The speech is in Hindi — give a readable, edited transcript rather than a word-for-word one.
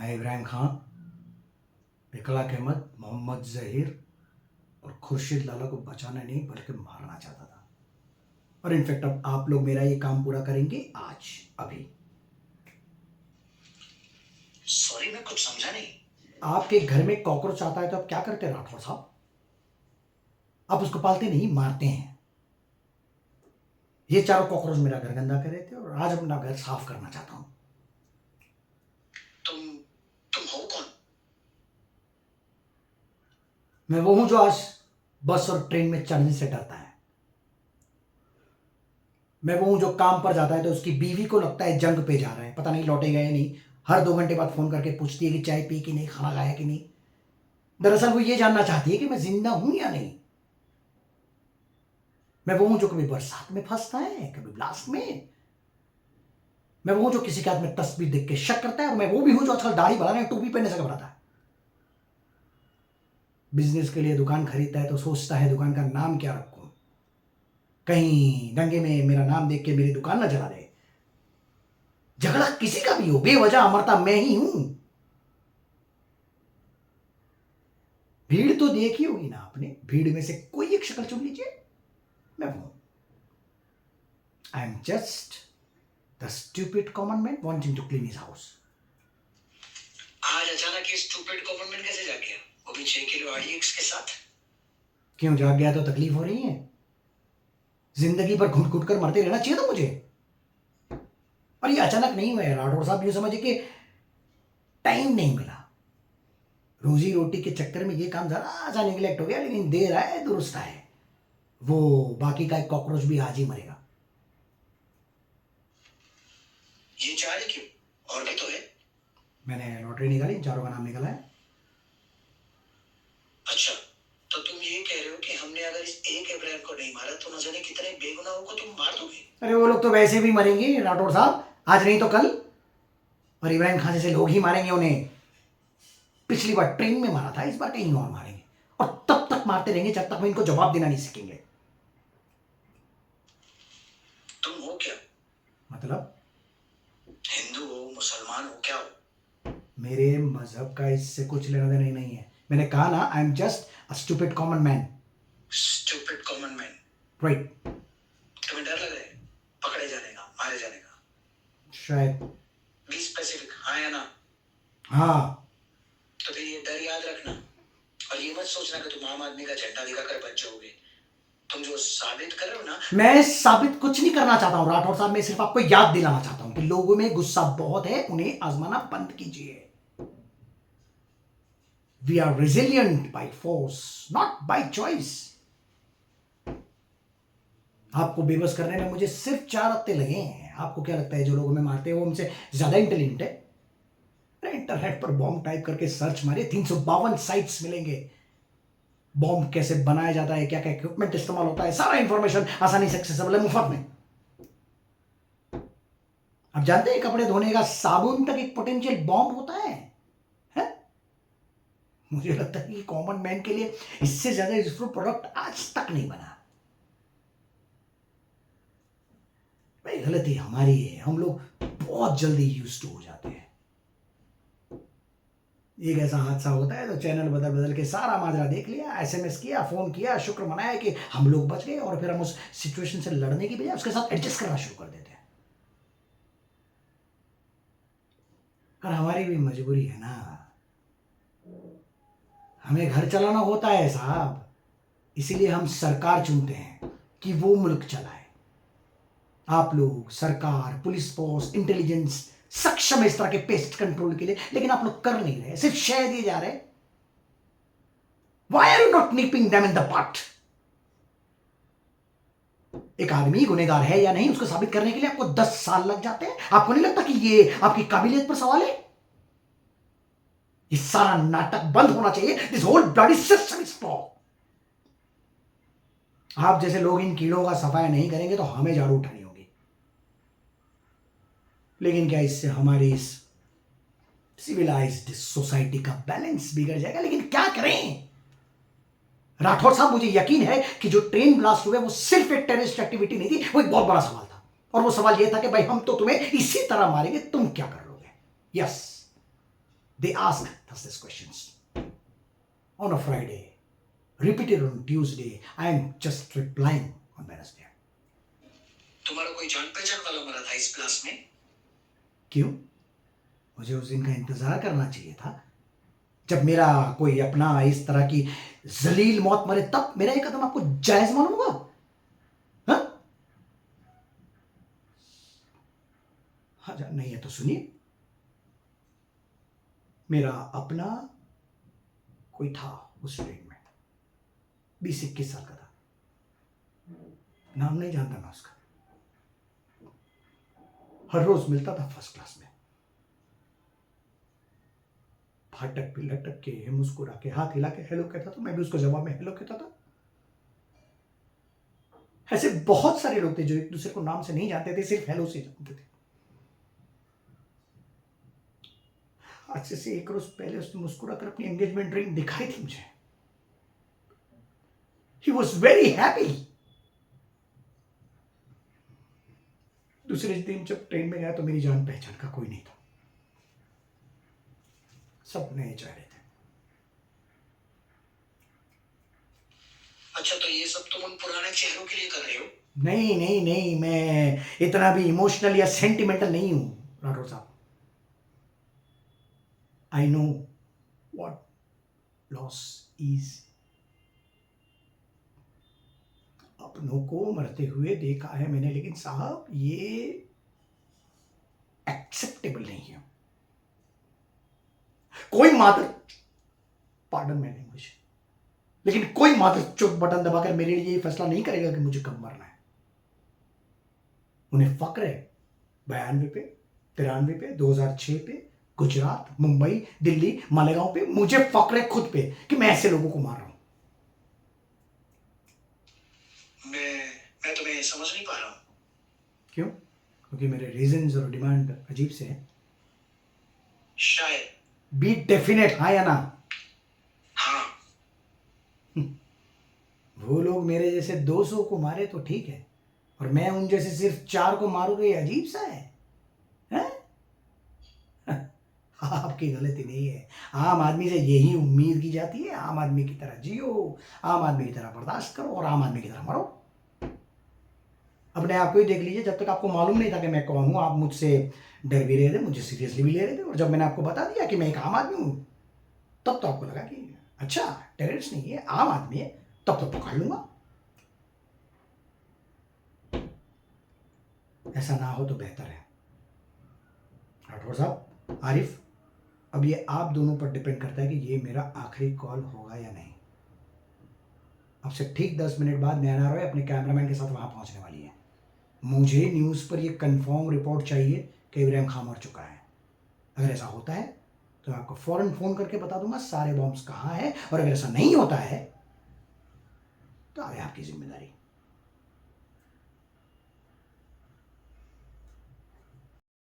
मैं इब्राहिम खान, इकलाक अहमद, मोहम्मद जहीर और खुर्शीद लाला को बचाना नहीं बल्कि मारना चाहता था। और इनफैक्ट अब आप लोग मेरा ये काम पूरा करेंगे आज, अभी। सॉरी, मैं कुछ समझा नहीं। आपके घर में कॉकरोच आता है तो आप क्या करते हैं राठौर साहब? आप उसको पालते नहीं, मारते हैं। ये चारों कॉकरोच मेरा घर गंदा कर रहे थे और आज अपना घर साफ करना चाहता हूं। तुम हो कौन? मैं वो हूं जो आज बस और ट्रेन में चढ़ने से डरता है। मैं वो हूं जो काम पर जाता है तो उसकी बीवी को लगता है जंग पे जा रहा है, पता नहीं लौटेगा या नहीं। हर 2 घंटे बाद फोन करके पूछती है कि चाय पी कि नहीं, खाना खाया कि नहीं। दरअसल वो ये जानना चाहती है कि मैं जिंदा हूं या नहीं। मैं वो हूं जो कभी बरसात में फंसता है, कभी ब्लास्ट में। मैं वो हूं जो किसी के हाथ में तस्वीर देख के शक करता है, और मैं वो भी हूं जो आजकल दाढ़ी बढ़ाने, टोपी पहनने से घबराता है। बिजनेस के लिए दुकान खरीदता है तो सोचता है दुकान का नाम क्या रखूं, कहीं दंगे में मेरा नाम देख के मेरी दुकान न जला दे। झगड़ा किसी का भी हो, बेवजह अमरता मैं ही हूं। भीड़ तो देखी होगी ना आपने, भीड़ में से कोई एक शक्ल चुन लीजिए, मैं वो। I am just the stupid common man wanting to clean his house. आज अचानक ये स्टूपिड गवर्नमेंट कैसे जाग गया? वो भी 6 किलो RDX के साथ। क्यों जाग गया तो तकलीफ हो रही है? जिंदगी भर घुट घुट कर मरते रहना चाहिए था मुझे। और ये अचानक नहीं हुआ है राठौर साहब, यूं समझिए कि टाइम नहीं मिला। रोजी रोटी के चक्कर में ये काम जरा सा निगलेक्ट हो गया, लेकिन देर आए दुरुस्त आए। वो बाकी का एक कॉकरोच भी आज ही मरेगा। ये 4 क्यों? और भी तो है। मैंने लॉटरी निकाली, चारों का नाम निकला है। अच्छा, तो तुम ये कह रहे हो कि हमने अगर इस एक इब्राहिम को नहीं मारा तो न जाने कितने बेगुनाहों को तुम मार दोगे? अरे वो लोग तो वैसे भी मरेंगे राठौर साहब, आज नहीं तो कल। और इब्राहिम खान जैसे लोग ही मारेंगे उन्हें। पिछली बार ट्रेन में मारा था, इस बार कहीं और मारेंगे। और तब तक मारते रहेंगे जब तक वो इनको जवाब देना नहीं सीखेंगे। तुम हो क्या? मतलब? हिंदू हो, मुसलमान हो, क्या हो? मेरे मजहब का इससे कुछ लेना देना ही नहीं है। मैंने कहा ना, आई am just a stupid common man. Stupid common man, right. तुम्हें डर लग रहा है पकड़े जाने का, मारे जाने का? शायद। बी स्पेसिफिक, हाँ या ना? हाँ। तो फिर ये डर याद रखना, और ये मत सोचना कि तुम आम आदमी का झंडा दिखाकर बच जाओगे। तुम जो साबित कर रहे हो ना। मैं साबित कुछ नहीं करना चाहता हूं राठौर साहब, मैं सिर्फ आपको याद दिलाना चाहता हूं कि लोगों में गुस्सा बहुत है, उन्हें आजमाना बंद कीजिए। We are resilient by force, not by choice. आपको बेबस करने में मुझे सिर्फ 4 हफ्ते लगे हैं। आपको क्या लगता है जो लोग हमें मारते हैं वो हमसे ज्यादा इंटेलिजेंट है? इंटरनेट पर बॉम्ब टाइप करके सर्च मारिए, 352 साइट्स मिलेंगे। बॉम्ब कैसे बनाया जाता है, क्या क्या इक्विपमेंट इस्तेमाल होता है, सारा इंफॉर्मेशन आसानी से एक्सेसिबल है, मुफ्त में। आप जानते हैं कपड़े धोने का साबुन तक एक पोटेंशियल बॉम्ब होता है? मुझे लगता है कि कॉमन मैन के लिए इससे ज्यादा यूजफुल प्रोडक्ट आज तक नहीं बना। भाई गलती हमारी है, हम लोग बहुत जल्दी यूज्ड हो जाते हैं। एक ऐसा हादसा होता है तो चैनल बदल बदल के सारा माजरा देख लिया, SMS किया, फोन किया, शुक्र मनाया कि हम लोग बच गए, और फिर हम उस सिचुएशन से लड़ने की बजाय उसके साथ एडजस्ट करना शुरू कर देते हैं। और हमारी भी मजबूरी है ना, हमें घर चलाना होता है साहब, इसीलिए हम सरकार चुनते हैं कि वो मुल्क चलाए। आप लोग, सरकार, पुलिस फोर्स, इंटेलिजेंस सक्षम है इस तरह के पेस्ट कंट्रोल के लिए, लेकिन आप लोग कर नहीं रहे, सिर्फ शह दिए जा रहे। Why are you not nipping them in the bud? एक आदमी गुनहगार है या नहीं उसको साबित करने के लिए आपको 10 साल लग जाते हैं। आपको नहीं लगता कि ये आपकी काबिलियत पर सवाल है? ये सारा नाटक बंद होना चाहिए। This whole bloody system is flaw. आप जैसे लोग इन कीड़ों का सफाया नहीं करेंगे तो हमें झाड़ू उठानी होगी। लेकिन क्या इससे हमारी इस सिविलाइज्ड सोसाइटी का बैलेंस बिगड़ जाएगा? लेकिन क्या करें राठौर साहब, मुझे यकीन है कि जो ट्रेन ब्लास्ट हुए वो सिर्फ एक टेररिस्ट एक्टिविटी नहीं थी, वो एक बहुत बड़ा सवाल था। और वो सवाल ये था कि भाई हम तो तुम्हें इसी तरह मारेंगे, तुम क्या कर लोगे? Yes, They ask us these questions on a Friday, repeated on Tuesday. I am just replying on Wednesday. तुम्हारा कोई जान पहचान वाला मरा था इस क्लास में? क्यों? मुझे उस दिन का इंतजार करना चाहिए था जब मेरा कोई अपना इस तरह की जलील मौत मरे, तब मेरा ये कदम आपको जायज मालूम होगा? हाँ? हाँ, नहीं है तो सुनिए, मेरा अपना कोई था उस ट्रेन में, 20-21 साल का था, नाम नहीं जानता मैं उसका, हर रोज मिलता था फर्स्ट क्लास में, फाटक पे लटक के, मुस्कुरा के, हाथ हिला के हेलो कहता था, मैं भी उसको जवाब में हेलो कहता था। ऐसे बहुत सारे लोग थे जो एक दूसरे को नाम से नहीं जानते थे, सिर्फ हेलो से जानते थे। आज से 1 रोज पहले उसने मुस्कुरा कर अपनी एंगेजमेंट रिंग दिखाई थी मुझे। He was very happy. दूसरे दिन जब ट्रेन में गया तो मेरी जान पहचान का कोई नहीं था, सब नए चेहरे थे। अच्छा, तो ये सब तुम उन पुराने चेहरों के लिए कर रहे हो? नहीं नहीं नहीं, मैं इतना भी इमोशनल या सेंटिमेंटल नहीं हूं राठौर साहब। I know what loss is. अपनों को मरते हुए देखा है मैंने, लेकिन साहब ये एक्सेप्टेबल नहीं है। कोई मादर, पार्डन में लैंग्वेज, लेकिन कोई मादर चुप बटन दबाकर मेरे लिए ये फैसला नहीं करेगा कि मुझे कब मरना है। उन्हें फक्र है 92 पे, 93 पे, 2006 पे, गुजरात, मुंबई, दिल्ली, मालेगांव पे। मुझे फक्र है खुद पे कि मैं ऐसे लोगों को मार रहा हूं। मैं तुम्हें समझ नहीं पा रहा हूं। क्यों? क्योंकि मेरे रीजंस और डिमांड अजीब से हैं। शायद। बी डेफिनेट, हाँ या ना? हाँ। वो लोग मेरे जैसे 200 को मारे तो ठीक है, और मैं उन जैसे सिर्फ 4 को मारूं तो ये अजीब सा है, हैं? आपकी गलती नहीं है। आम आदमी से यही उम्मीद की जाती है, आम आदमी की तरह जियो, आम आदमी की तरह बर्दाश्त करो और आम आदमी की तरह मरो। अपने आप को ही देख लीजिए, जब तक आपको मालूम नहीं था कि मैं कौन हूं, आप मुझसे डर भी रहे थे, मुझे सीरियसली भी ले रहे थे, और जब मैंने आपको बता दिया कि मैं एक आम आदमी हूं, तब तो आपको लगा कि अच्छा टेररिस्ट नहीं है, आम आदमी है, तब तो पकड़ लूंगा। ऐसा ना हो तो बेहतर है। राठौर साहब, आरिफ, अब ये आप दोनों पर डिपेंड करता है कि ये मेरा आखिरी कॉल होगा या नहीं। अब से ठीक 10 मिनट बाद नैना रॉय अपने कैमरामैन के साथ वहां पहुंचने वाली है। मुझे न्यूज़ पर ये कंफर्म रिपोर्ट चाहिए कि इब्राहिम खान मर चुका है। अगर ऐसा होता है तो मैं आपको फौरन फोन करके बता दूंगा सारे बॉम्ब्स कहाँ हैं, और अगर ऐसा नहीं होता है तो आगे आपकी जिम्मेदारी।